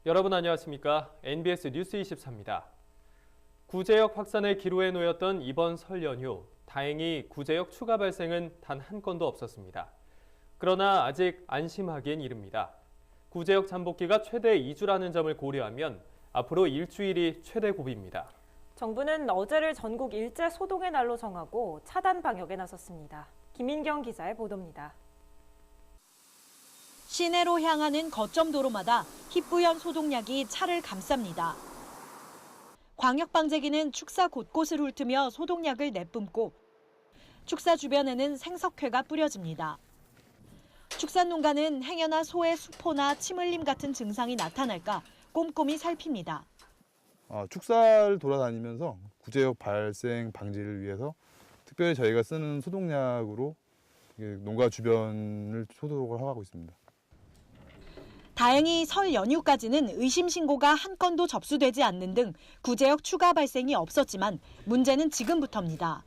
여러분 안녕하십니까? NBS 뉴스 24입니다. 구제역 확산의 기로에 놓였던 이번 설 연휴, 다행히 구제역 추가 발생은 단 한 건도 없었습니다. 그러나 아직 안심하기엔 이릅니다. 구제역 잠복기가 최대 2주라는 점을 고려하면 앞으로 일주일이 최대 고비입니다. 정부는 어제를 전국 일제 소독의 날로 정하고 차단 방역에 나섰습니다. 김인경 기자의 보도입니다. 시내로 향하는 거점 도로마다 희뿌연 소독약이 차를 감쌉니다. 광역방재기는 축사 곳곳을 훑으며 소독약을 내뿜고 축사 주변에는 생석회가 뿌려집니다. 축산농가는 행여나 소의 수포나 침 흘림 같은 증상이 나타날까 꼼꼼히 살핍니다. 축사를 돌아다니면서 구제역 발생 방지를 위해서 특별히 저희가 쓰는 소독약으로 농가 주변을 소독을 하고 있습니다. 다행히 설 연휴까지는 의심 신고가 한 건도 접수되지 않는 등 구제역 추가 발생이 없었지만 문제는 지금부터입니다.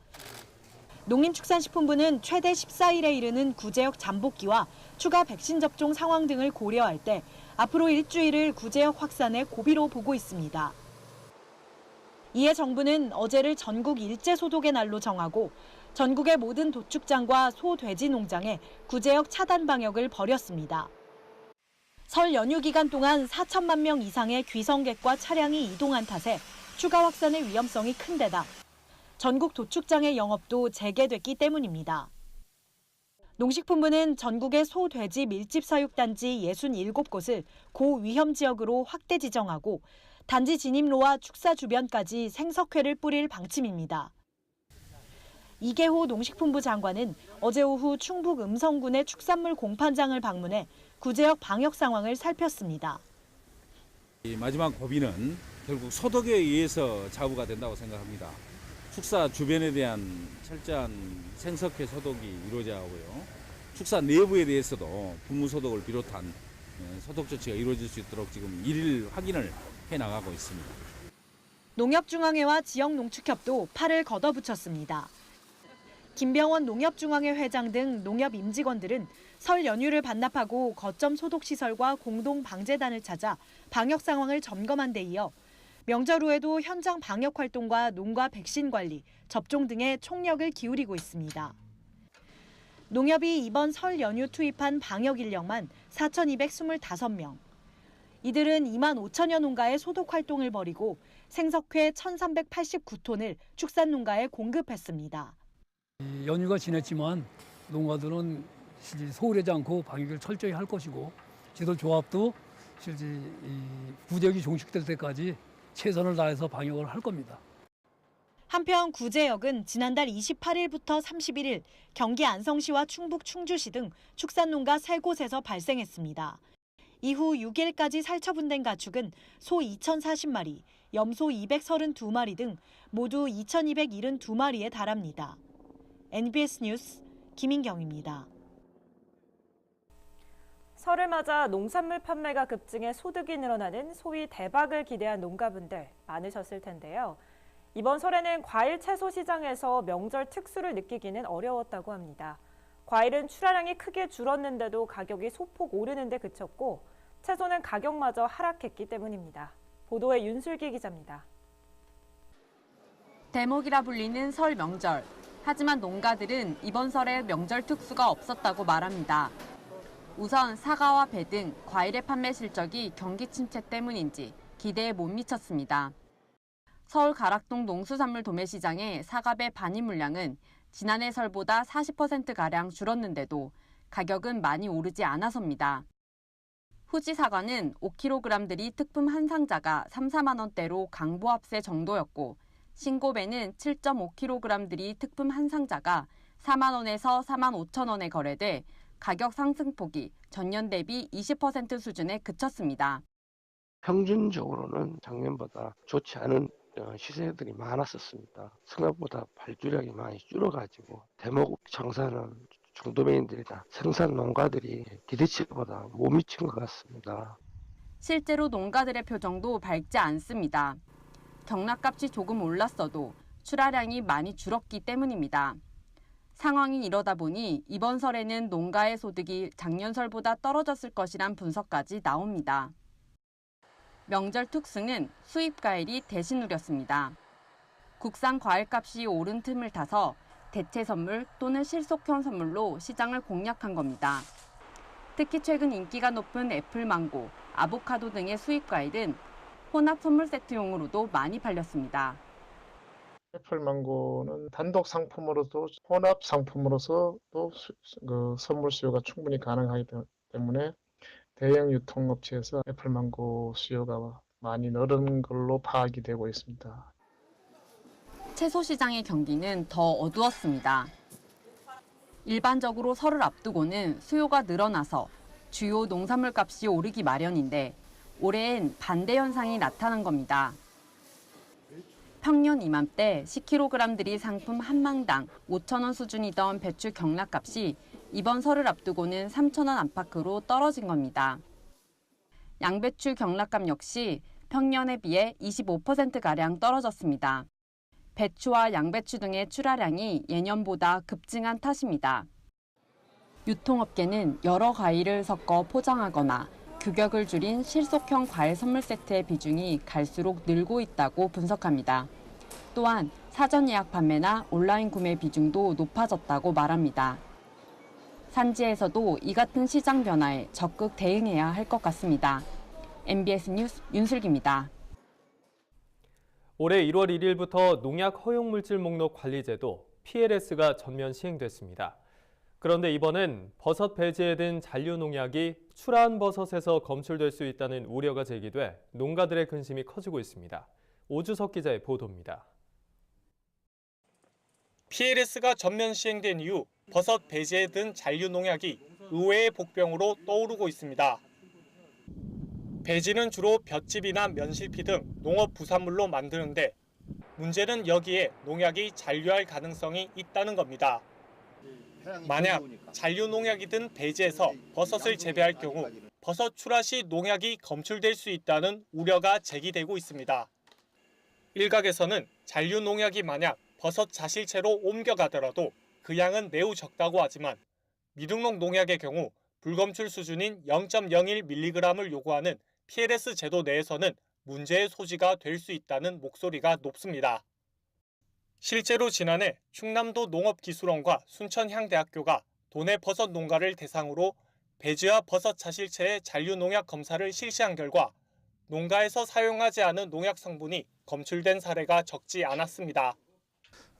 농림축산식품부는 최대 14일에 이르는 구제역 잠복기와 추가 백신 접종 상황 등을 고려할 때 앞으로 일주일을 구제역 확산의 고비로 보고 있습니다. 이에 정부는 어제를 전국 일제 소독의 날로 정하고 전국의 모든 도축장과 소, 돼지 농장에 구제역 차단 방역을 벌였습니다. 설 연휴 기간 동안 4천만 명 이상의 귀성객과 차량이 이동한 탓에 추가 확산의 위험성이 큰 데다 전국 도축장의 영업도 재개됐기 때문입니다. 농식품부는 전국의 소, 돼지 밀집 사육단지 67곳을 고위험 지역으로 확대 지정하고 단지 진입로와 축사 주변까지 생석회를 뿌릴 방침입니다. 이계호 농식품부 장관은 어제 오후 충북 음성군의 축산물 공판장을 방문해 구제역 방역 상황을 살폈습니다. 마지막 고비는 결국 소독에 의해서 좌우가 된다고 생각합니다. 축사 주변에 대한 철저한 생석회 소독이 이루어져야 하고요. 축사 내부에 대해서도 분무소독을 비롯한 소독 조치가 이루어질 수 있도록 지금 일일 확인을 해나가고 있습니다. 농협중앙회와 지역농축협도 팔을 걷어붙였습니다. 김병원 농협중앙회 회장 등 농협 임직원들은 설 연휴를 반납하고 거점 소독시설과 공동방재단을 찾아 방역 상황을 점검한 데 이어 명절 후에도 현장 방역 활동과 농가 백신 관리, 접종 등에 총력을 기울이고 있습니다. 농협이 이번 설 연휴 투입한 방역 인력만 4,225명. 이들은 2만 5천여 농가의 소독 활동을 벌이고 생석회 1,389톤을 축산농가에 공급했습니다. 연휴가 지났지만 농가들은 소홀하지 않고 방역을 철저히 할 것이고 지도조합도 실제 구제역이 종식될 때까지 최선을 다해서 방역을 할 겁니다. 한편 구제역은 지난달 28일부터 31일 경기 안성시와 충북 충주시 등 축산농가 3곳에서 발생했습니다. 이후 6일까지 살처분된 가축은 소 2,040마리, 염소 232마리 등 모두 2,272마리에 달합니다. NBS 뉴스 김인경입니다. 설을 맞아 농산물 판매가 급증해 소득이 늘어나는 소위 대박을 기대한 농가분들 많으셨을 텐데요. 이번 설에는 과일 채소 시장에서 명절 특수를 느끼기는 어려웠다고 합니다. 과일은 출하량이 크게 줄었는데도 가격이 소폭 오르는 데 그쳤고 채소는 가격마저 하락했기 때문입니다. 보도에 윤슬기 기자입니다. 대목이라 불리는 설 명절. 하지만 농가들은 이번 설에 명절 특수가 없었다고 말합니다. 우선 사과와 배 등 과일의 판매 실적이 경기 침체 때문인지 기대에 못 미쳤습니다. 서울 가락동 농수산물 도매시장의 사과배 반입 물량은 지난해 설보다 40%가량 줄었는데도 가격은 많이 오르지 않아서입니다. 후지 사과는 5kg들이 특품 한 상자가 3, 4만 원대로 강보합세 정도였고 신고배는 7.5kg들이 특품 한 상자가 4만 원에서 4만 5천 원에 거래돼 가격 상승폭이 전년 대비 20% 수준에 그쳤습니다. 평균적으로는 작년보다 좋지 않은 시세들이 많았었습니다. 생각보다 발주량이 많이 줄어가지고 대목 장사는 중도매인들이나 생산 농가들이 기대치보다 못 미친 것 같습니다. 실제로 농가들의 표정도 밝지 않습니다. 경락값이 조금 올랐어도 출하량이 많이 줄었기 때문입니다. 상황이 이러다 보니 이번 설에는 농가의 소득이 작년 설보다 떨어졌을 것이란 분석까지 나옵니다. 명절 특수는 수입 과일이 대신 누렸습니다. 국산 과일값이 오른 틈을 타서 대체 선물 또는 실속형 선물로 시장을 공략한 겁니다. 특히 최근 인기가 높은 애플, 망고, 아보카도 등의 수입 과일은 혼합 선물 세트용으로도 많이 팔렸습니다. 애플 망고는 단독 상품으로도 혼합 상품으로서도 선물 수요가 충분히 가능하기 때문에 대형 유통업체에서 애플 망고 수요가 많이 늘은 걸로 파악이 되고 있습니다. 채소 시장의 경기는 더 어두웠습니다. 일반적으로 설을 앞두고는 수요가 늘어나서 주요 농산물 값이 오르기 마련인데 올해엔 반대 현상이 나타난 겁니다. 평년 이맘때 10kg들이 상품 한 망당 5,000원 수준이던 배추 경락값이 이번 설을 앞두고는 3,000원 안팎으로 떨어진 겁니다. 양배추 경락값 역시 평년에 비해 25%가량 떨어졌습니다. 배추와 양배추 등의 출하량이 예년보다 급증한 탓입니다. 유통업계는 여러 과일을 섞어 포장하거나 규격을 줄인 실속형 과일 선물 세트의 비중이 갈수록 늘고 있다고 분석합니다. 또한 사전 예약 판매나 온라인 구매 비중도 높아졌다고 말합니다. 산지에서도 이 같은 시장 변화에 적극 대응해야 할 것 같습니다. MBS 뉴스 윤슬기입니다. 올해 1월 1일부터 농약 허용물질 목록 관리제도 PLS가 전면 시행됐습니다. 그런데 이번엔 버섯 배지에 든 잔류 농약이 출하한 버섯에서 검출될 수 있다는 우려가 제기돼 농가들의 근심이 커지고 있습니다. 오주석 기자의 보도입니다. PLS가 전면 시행된 이후 버섯 배지에 든 잔류 농약이 의외의 복병으로 떠오르고 있습니다. 배지는 주로 볏짚이나 면실피 등 농업 부산물로 만드는데 문제는 여기에 농약이 잔류할 가능성이 있다는 겁니다. 만약 잔류 농약이 든 배지에서 버섯을 재배할 경우 버섯 출하 시 농약이 검출될 수 있다는 우려가 제기되고 있습니다. 일각에서는 잔류 농약이 만약 버섯 자실체로 옮겨가더라도 그 양은 매우 적다고 하지만 미등록 농약의 경우 불검출 수준인 0.01mg을 요구하는 PLS 제도 내에서는 문제의 소지가 될 수 있다는 목소리가 높습니다. 실제로 지난해 충남도 농업기술원과 순천향대학교가 도내 버섯 농가를 대상으로 배지와 버섯 자실체의 잔류 농약 검사를 실시한 결과 농가에서 사용하지 않은 농약 성분이 검출된 사례가 적지 않았습니다.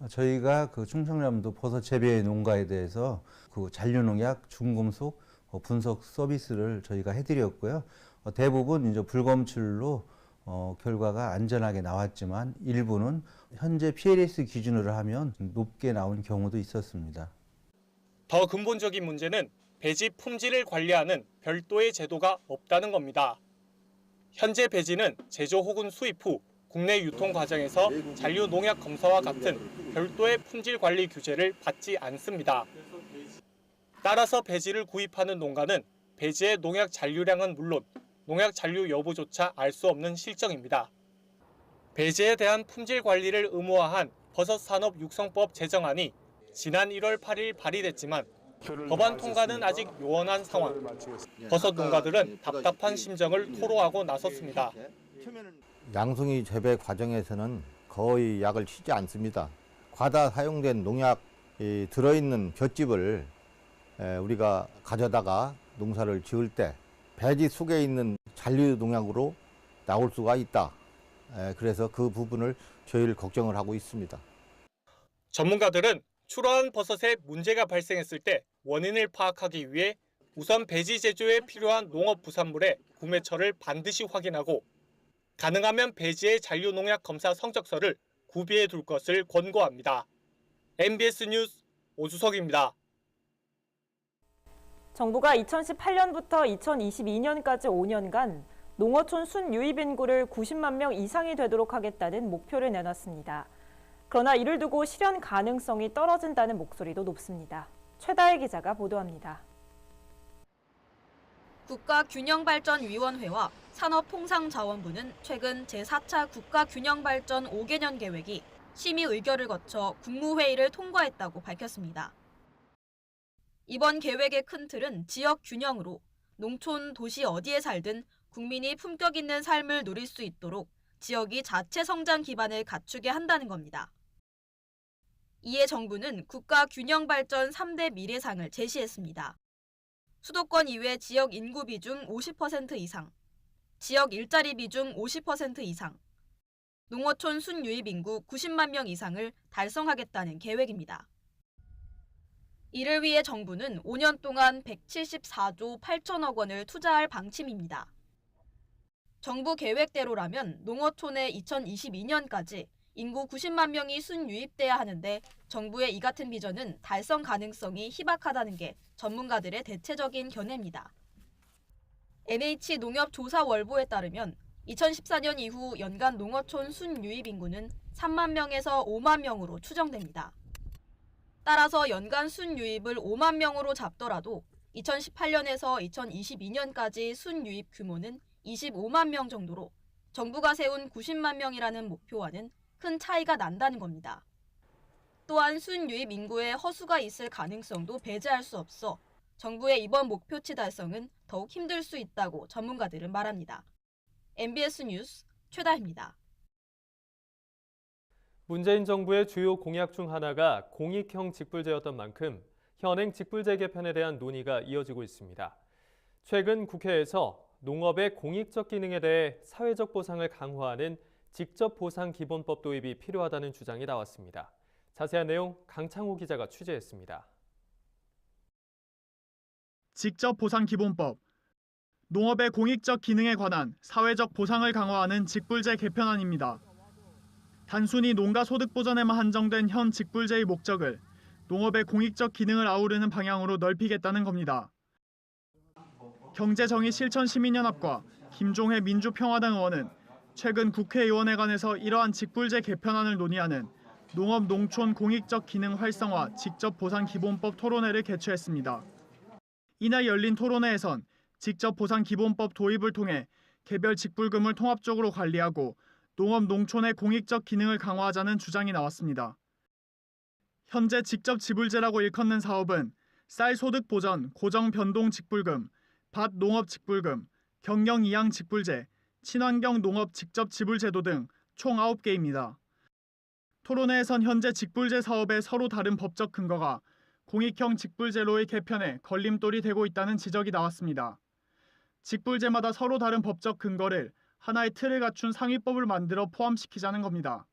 저희가 그 충청남도 버섯 재배 농가에 대해서 그 잔류 농약 중금속 분석 서비스를 저희가 해드렸고요. 대부분 이제 불검출로 결과가 안전하게 나왔지만 일부는 현재 PLS 기준으로 하면 높게 나온 경우도 있었습니다. 더 근본적인 문제는 배지 품질을 관리하는 별도의 제도가 없다는 겁니다. 현재 배지는 제조 혹은 수입 후 국내 유통 과정에서 잔류 농약 검사와 같은 별도의 품질 관리 규제를 받지 않습니다. 따라서 배지를 구입하는 농가는 배지의 농약 잔류량은 물론 농약 잔류 여부조차 알 수 없는 실정입니다. 배지에 대한 품질 관리를 의무화한 버섯산업육성법 제정안이 지난 1월 8일 발의됐지만 법안 통과는 아직 요원한 상황. 버섯 농가들은 답답한 심정을 토로하고 나섰습니다. 양송이 재배 과정에서는 거의 약을 치지 않습니다. 과다 사용된 농약이 들어있는 볏짚을 우리가 가져다가 농사를 지을 때 배지 속에 있는 잔류 농약으로 나올 수가 있다. 그래서 그 부분을 저희를 걱정을 하고 있습니다. 전문가들은 출하한 버섯에 문제가 발생했을 때 원인을 파악하기 위해 우선 배지 제조에 필요한 농업 부산물의 구매처를 반드시 확인하고 가능하면 배지의 잔류 농약 검사 성적서를 구비해 둘 것을 권고합니다. MBS 뉴스 오주석입니다. 정부가 2018년부터 2022년까지 5년간 농어촌 순유입 인구를 90만 명 이상이 되도록 하겠다는 목표를 내놨습니다. 그러나 이를 두고 실현 가능성이 떨어진다는 목소리도 높습니다. 최다혜 기자가 보도합니다. 국가균형발전위원회와 산업통상자원부는 최근 제4차 국가균형발전 5개년 계획이 심의 의결을 거쳐 국무회의를 통과했다고 밝혔습니다. 이번 계획의 큰 틀은 지역 균형으로 농촌, 도시 어디에 살든 국민이 품격 있는 삶을 누릴 수 있도록 지역이 자체 성장 기반을 갖추게 한다는 겁니다. 이에 정부는 국가 균형 발전 3대 미래상을 제시했습니다. 수도권 이외 지역 인구 비중 50% 이상, 지역 일자리 비중 50% 이상, 농어촌 순유입 인구 90만 명 이상을 달성하겠다는 계획입니다. 이를 위해 정부는 5년 동안 174조 8천억 원을 투자할 방침입니다. 정부 계획대로라면 농어촌에 2022년까지 인구 90만 명이 순유입돼야 하는데 정부의 이 같은 비전은 달성 가능성이 희박하다는 게 전문가들의 대체적인 견해입니다. NH농협조사월보에 따르면 2014년 이후 연간 농어촌 순유입 인구는 3만 명에서 5만 명으로 추정됩니다. 따라서 연간 순유입을 5만 명으로 잡더라도 2018년에서 2022년까지 순유입 규모는 25만 명 정도로 정부가 세운 90만 명이라는 목표와는 큰 차이가 난다는 겁니다. 또한 순유입 인구에 허수가 있을 가능성도 배제할 수 없어 정부의 이번 목표치 달성은 더욱 힘들 수 있다고 전문가들은 말합니다. MBS 뉴스 최다혜입니다. 문재인 정부의 주요 공약 중 하나가 공익형 직불제였던 만큼 현행 직불제 개편에 대한 논의가 이어지고 있습니다. 최근 국회에서 농업의 공익적 기능에 대해 사회적 보상을 강화하는 직접보상기본법 도입이 필요하다는 주장이 나왔습니다. 자세한 내용 강창호 기자가 취재했습니다. 직접보상기본법, 농업의 공익적 기능에 관한 사회적 보상을 강화하는 직불제 개편안입니다. 단순히 농가 소득 보전에만 한정된 현 직불제의 목적을 농업의 공익적 기능을 아우르는 방향으로 넓히겠다는 겁니다. 경제정의실천시민연합과 김종회 민주평화당 의원은 최근 국회의원회관에서 이러한 직불제 개편안을 논의하는 농업 농촌 공익적 기능 활성화 직접보상기본법 토론회를 개최했습니다. 이날 열린 토론회에선 직접보상기본법 도입을 통해 개별 직불금을 통합적으로 관리하고 농업 농촌의 공익적 기능을 강화하자는 주장이 나왔습니다. 현재 직접 지불제라고 일컫는 사업은 쌀 소득 보전 고정 변동 직불금, 밭 농업 직불금, 경영 이양 직불제, 친환경 농업 직접 지불 제도 등 총 9개입니다. 토론회에선 현재 직불제 사업의 서로 다른 법적 근거가 공익형 직불제로의 개편에 걸림돌이 되고 있다는 지적이 나왔습니다. 직불제마다 서로 다른 법적 근거를 하나의 틀을 갖춘 상위법을 만들어 포함시키자는 겁니다.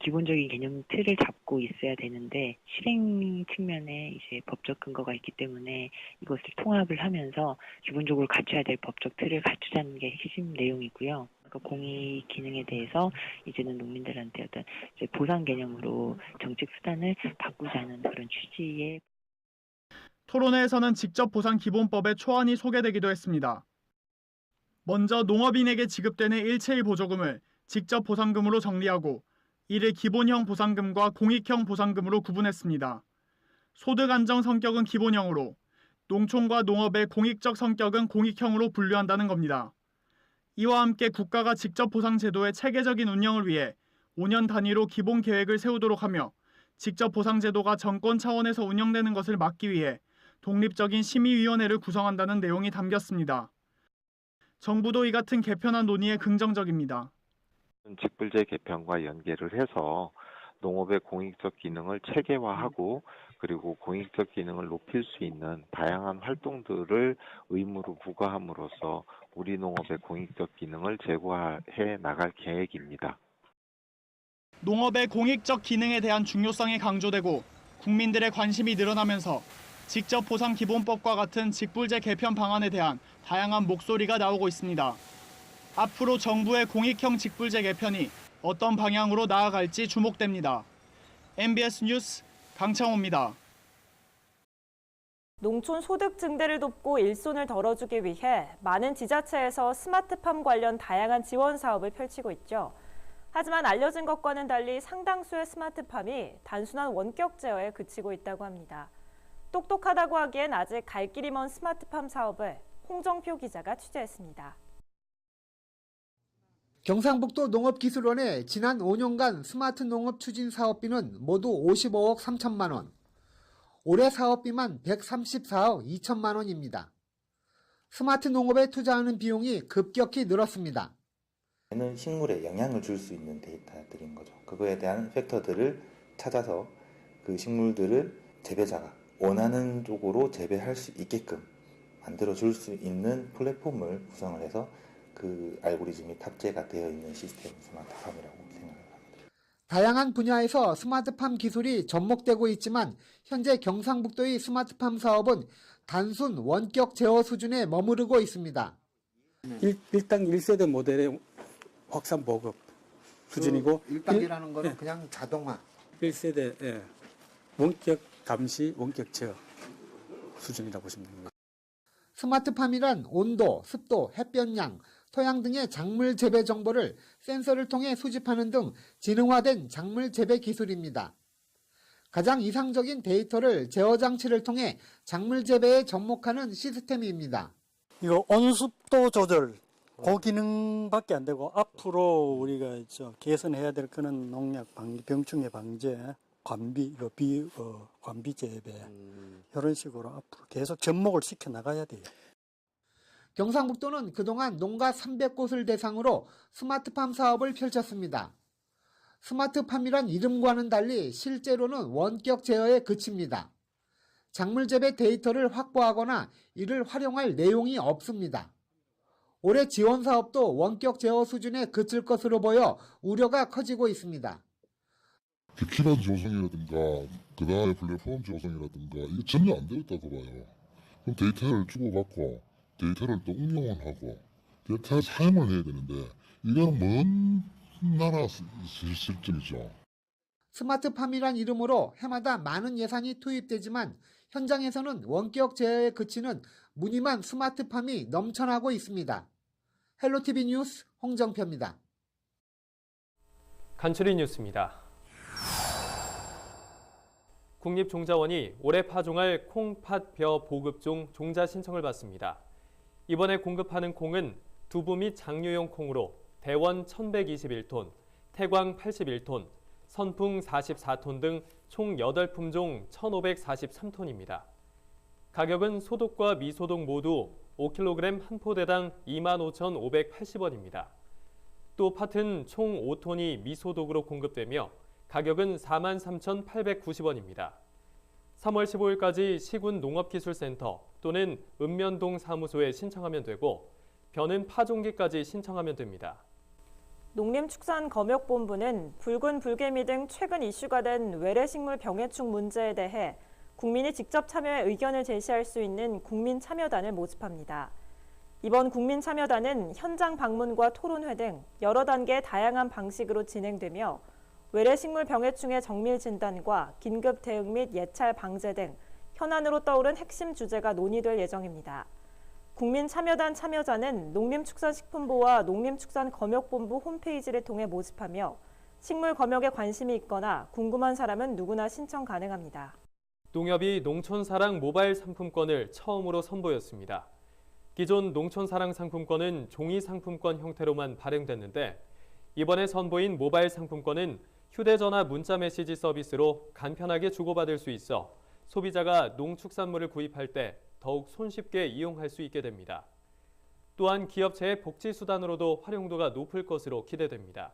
기본적인 개념 틀을 잡고 있어야 되는데 실행 측면에 이제 법적 근거가 있기 때문에 이것을 통합을 하면서 기본적으로 갖춰야 될 법적 틀을 갖추자는 게 핵심 내용이고요. 그러니까 공익 기능에 대해서 이제는 농민들한테 어떤 이제 보상 개념으로 정책 수단을 바꾸자는 그런 취지의. 토론회에서는 직접보상기본법의 초안이 소개되기도 했습니다. 먼저 농업인에게 지급되는 일체의 보조금을 직접보상금으로 정리하고 이를 기본형 보상금과 공익형 보상금으로 구분했습니다. 소득 안정 성격은 기본형으로, 농촌과 농업의 공익적 성격은 공익형으로 분류한다는 겁니다. 이와 함께 국가가 직접보상제도의 체계적인 운영을 위해 5년 단위로 기본 계획을 세우도록 하며 직접보상제도가 정권 차원에서 운영되는 것을 막기 위해 독립적인 심의위원회를 구성한다는 내용이 담겼습니다. 정부도 이 같은 개편안 논의에 긍정적입니다. 직불제 개편과 연계를 해서 농업의 공익적 기능을 체계화하고 그리고 공익적 기능을 높일 수 있는 다양한 활동들을 의무로 부과함으로써 우리 농업의 공익적 기능을 제고해 나갈 계획입니다. 농업의 공익적 기능에 대한 중요성이 강조되고 국민들의 관심이 늘어나면서 직접보상기본법과 같은 직불제 개편 방안에 대한 다양한 목소리가 나오고 있습니다. 앞으로 정부의 공익형 직불제 개편이 어떤 방향으로 나아갈지 주목됩니다. MBS 뉴스 강창호입니다. 농촌 소득 증대를 돕고 일손을 덜어주기 위해 많은 지자체에서 스마트팜 관련 다양한 지원 사업을 펼치고 있죠. 하지만 알려진 것과는 달리 상당수의 스마트팜이 단순한 원격 제어에 그치고 있다고 합니다. 똑똑하다고 하기엔 아직 갈 길이 먼 스마트팜 사업을 홍정표 기자가 취재했습니다. 경상북도 농업기술원의 지난 5년간 스마트 농업 추진 사업비는 모두 55억 3천만 원. 올해 사업비만 134억 2천만 원입니다. 스마트 농업에 투자하는 비용이 급격히 늘었습니다. 는 식물에 영향을 줄 수 있는 데이터들인 거죠. 그거에 대한 팩터들을 찾아서 그 식물들을 재배자가 원하는 쪽으로 재배할 수 있게끔 만들어줄 수 있는 플랫폼을 구성을 해서 그 알고리즘이 탑재가 되어 있는 시스템 스마트팜이라고 생각합니다. 다양한 분야에서 스마트팜 기술이 접목되고 있지만 현재 경상북도의 스마트팜 사업은 단순 원격 제어 수준에 머무르고 있습니다. 1당 1세대 모델의 확산 보급 수준이고 1단계라는 거는 그냥 자동화. 1세대 원격 감시, 원격 제어 수준이라고 보시면 됩니다. 스마트팜이란 온도, 습도, 햇볕양, 토양 등의 작물 재배 정보를 센서를 통해 수집하는 등 지능화된 작물 재배 기술입니다. 가장 이상적인 데이터를 제어 장치를 통해 작물 재배에 접목하는 시스템입니다. 이거 온습도 조절, 그 기능밖에 안 되고 앞으로 우리가 개선해야 될 거는 농약 방지, 병충해 방제, 관비, 관비 재배 이런 식으로 앞으로 계속 접목을 시켜 나가야 돼요. 경상북도는 그동안 농가 300곳을 대상으로 스마트팜 사업을 펼쳤습니다. 스마트팜이란 이름과는 달리 실제로는 원격 제어에 그칩니다. 작물 재배 데이터를 확보하거나 이를 활용할 내용이 없습니다. 올해 지원 사업도 원격 제어 수준에 그칠 것으로 보여 우려가 커지고 있습니다. 키라드 조성이라든가 그다음에 플랫폼 조성이라든가 이게 전혀 안 되고 있다고 봐요. 그럼 데이터를 주고받고 데이터를 또 응용을 하고 데이터를 사용을 해야 되는데 이거는 먼 나라 실정이죠. 스마트팜이란 이름으로 해마다 많은 예산이 투입되지만 현장에서는 원격 제어에 그치는 무늬만 스마트팜이 넘쳐나고 있습니다. 헬로티비 뉴스 홍정표입니다. 간추린 뉴스입니다. 국립종자원이 올해 파종할 콩, 팥, 벼 보급종 종자 신청을 받습니다. 이번에 공급하는 콩은 두부 및 장류용 콩으로 대원 1121톤, 태광 81톤, 선풍 44톤 등 총 8품종 1,543톤입니다. 가격은 소독과 미소독 모두 5kg 한 포대당 25,580원입니다. 또 팥은 총 5톤이 미소독으로 공급되며 가격은 43,890원입니다. 3월 15일까지 시군 농업기술센터 또는 읍면동 사무소에 신청하면 되고 벼는 파종기까지 신청하면 됩니다. 농림축산검역본부는 붉은 불개미 등 최근 이슈가 된 외래식물 병해충 문제에 대해 국민이 직접 참여해 의견을 제시할 수 있는 국민참여단을 모집합니다. 이번 국민참여단은 현장 방문과 토론회 등 여러 단계의 다양한 방식으로 진행되며 외래식물 병해충의 정밀 진단과 긴급 대응 및 예찰 방제 등 현안으로 떠오른 핵심 주제가 논의될 예정입니다. 국민참여단 참여자는 농림축산식품부와 농림축산검역본부 홈페이지를 통해 모집하며 식물 검역에 관심이 있거나 궁금한 사람은 누구나 신청 가능합니다. 농협이 농촌사랑 모바일 상품권을 처음으로 선보였습니다. 기존 농촌사랑 상품권은 종이 상품권 형태로만 발행됐는데 이번에 선보인 모바일 상품권은 휴대전화 문자메시지 서비스로 간편하게 주고받을 수 있어 소비자가 농축산물을 구입할 때 더욱 손쉽게 이용할 수 있게 됩니다. 또한 기업체의 복지수단으로도 활용도가 높을 것으로 기대됩니다.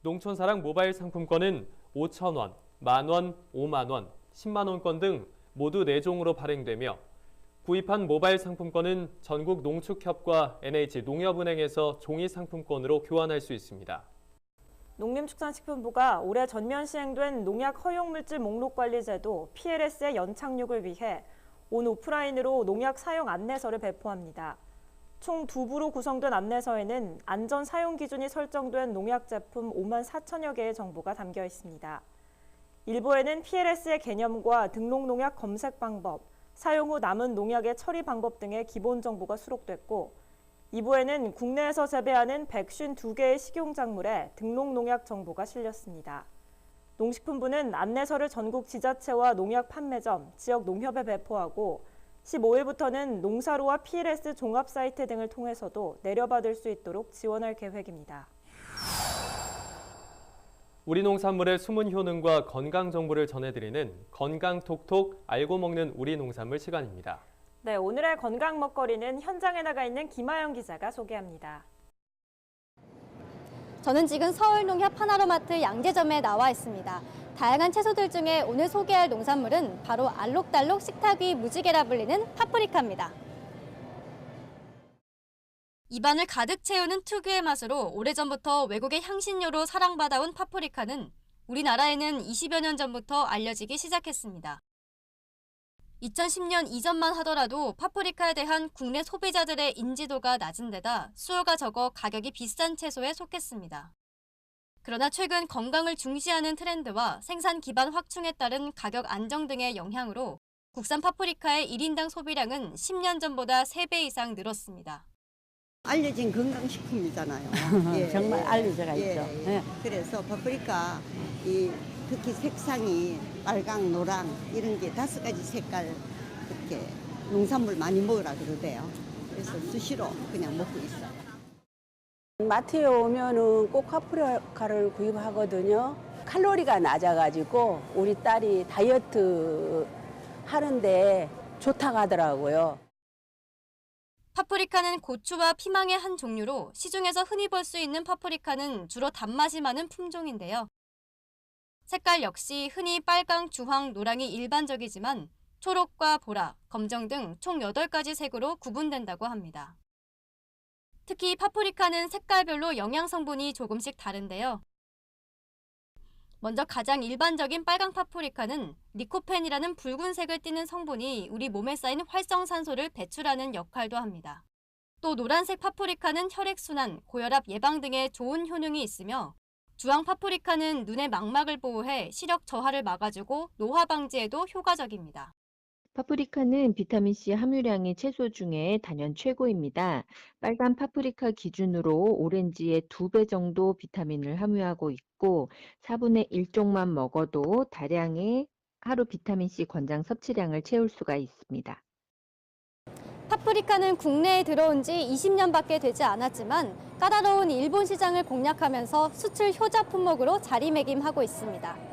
농촌사랑 모바일 상품권은 5,000원, 만원, 5만원, 10만원권 등 모두 4종으로 발행되며 구입한 모바일 상품권은 전국 농축협과 NH농협은행에서 종이 상품권으로 교환할 수 있습니다. 농림축산식품부가 올해 전면 시행된 농약 허용물질 목록관리제도 PLS의 연착륙을 위해 온 오프라인으로 농약 사용 안내서를 배포합니다. 총 2부로 구성된 안내서에는 안전 사용 기준이 설정된 농약 제품 5만 4천여 개의 정보가 담겨 있습니다. 일부에는 PLS의 개념과 등록 농약 검색 방법, 사용 후 남은 농약의 처리 방법 등의 기본 정보가 수록됐고 2부에는 국내에서 재배하는 152개의 식용작물에 등록 농약 정보가 실렸습니다. 농식품부는 안내서를 전국 지자체와 농약 판매점, 지역 농협에 배포하고 15일부터는 농사로와 PLS 종합 사이트 등을 통해서도 내려받을 수 있도록 지원할 계획입니다. 우리 농산물의 숨은 효능과 건강 정보를 전해드리는 건강톡톡 알고 먹는 우리 농산물 시간입니다. 네, 오늘의 건강 먹거리는 현장에 나가 있는 김아영 기자가 소개합니다. 저는 지금 서울농협 하나로마트 양재점에 나와 있습니다. 다양한 채소들 중에 오늘 소개할 농산물은 바로 알록달록 식탁 위 무지개라 불리는 파프리카입니다. 입안을 가득 채우는 특유의 맛으로 오래전부터 외국의 향신료로 사랑받아온 파프리카는 우리나라에는 20여 년 전부터 알려지기 시작했습니다. 2010년 이전만 하더라도 파프리카에 대한 국내 소비자들의 인지도가 낮은 데다 수요가 적어 가격이 비싼 채소에 속했습니다. 그러나 최근 건강을 중시하는 트렌드와 생산 기반 확충에 따른 가격 안정 등의 영향으로 국산 파프리카의 1인당 소비량은 10년 전보다 3배 이상 늘었습니다. 알려진 건강식품이잖아요. 정말 알려져가 예, 있죠. 예. 네. 그래서 파프리카 특히 색상이 빨강, 노랑 이런 게 5가지 색깔 이렇게 농산물 많이 먹으라 그러대요. 그래서 수시로 그냥 먹고 있어요. 마트에 오면은 꼭 파프리카를 구입하거든요. 칼로리가 낮아가지고 우리 딸이 다이어트 하는데 좋다고 하더라고요. 파프리카는 고추와 피망의 한 종류로 시중에서 흔히 볼 수 있는 파프리카는 주로 단맛이 많은 품종인데요. 색깔 역시 흔히 빨강, 주황, 노랑이 일반적이지만 초록과 보라, 검정 등 총 8가지 색으로 구분된다고 합니다. 특히 파프리카는 색깔별로 영양 성분이 조금씩 다른데요. 먼저 가장 일반적인 빨강 파프리카는 리코펜이라는 붉은색을 띠는 성분이 우리 몸에 쌓인 활성산소를 배출하는 역할도 합니다. 또 노란색 파프리카는 혈액순환, 고혈압 예방 등의 좋은 효능이 있으며 주황 파프리카는 눈의 망막을 보호해 시력 저하를 막아주고 노화 방지에도 효과적입니다. 파프리카는 비타민C 함유량이 채소 중에 단연 최고입니다. 빨간 파프리카 기준으로 오렌지의 2배 정도 비타민을 함유하고 있고 4분의 1쪽만 먹어도 다량의 하루 비타민C 권장 섭취량을 채울 수가 있습니다. 파프리카는 국내에 들어온 지 20년밖에 되지 않았지만 까다로운 일본 시장을 공략하면서 수출 효자 품목으로 자리매김하고 있습니다.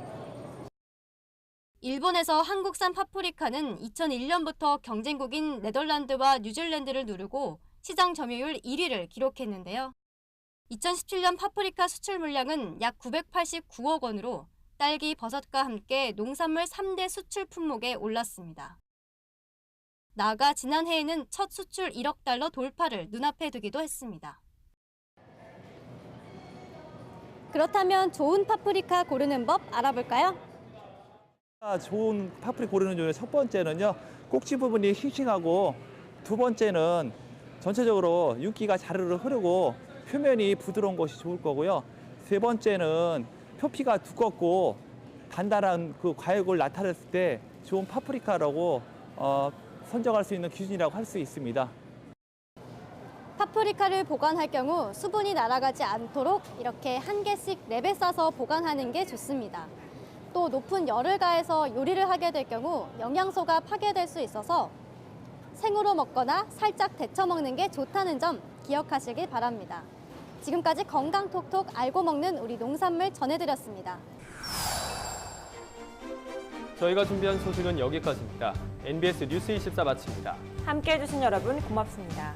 일본에서 한국산 파프리카는 2001년부터 경쟁국인 네덜란드와 뉴질랜드를 누르고 시장 점유율 1위를 기록했는데요. 2017년 파프리카 수출 물량은 약 989억 원으로 딸기, 버섯과 함께 농산물 3대 수출 품목에 올랐습니다. 나아가 지난해에는 첫 수출 1억 달러 돌파를 눈앞에 두기도 했습니다. 그렇다면 좋은 파프리카 고르는 법 알아볼까요? 좋은 파프리카 고르는 중에 첫 번째는요, 꼭지 부분이 싱싱하고 두 번째는 전체적으로 윤기가 자르르 흐르고 표면이 부드러운 것이 좋을 거고요. 세 번째는 표피가 두껍고 단단한 그 과육을 나타냈을 때 좋은 파프리카라고 선정할 수 있는 기준이라고 할 수 있습니다. 파프리카를 보관할 경우 수분이 날아가지 않도록 이렇게 한 개씩 랩에 싸서 보관하는 게 좋습니다. 또 높은 열을 가해서 요리를 하게 될 경우 영양소가 파괴될 수 있어서 생으로 먹거나 살짝 데쳐 먹는 게 좋다는 점 기억하시길 바랍니다. 지금까지 건강톡톡 알고 먹는 우리 농산물 전해드렸습니다. 저희가 준비한 소식은 여기까지입니다. NBS 뉴스 24 마칩니다. 함께해 주신 여러분 고맙습니다.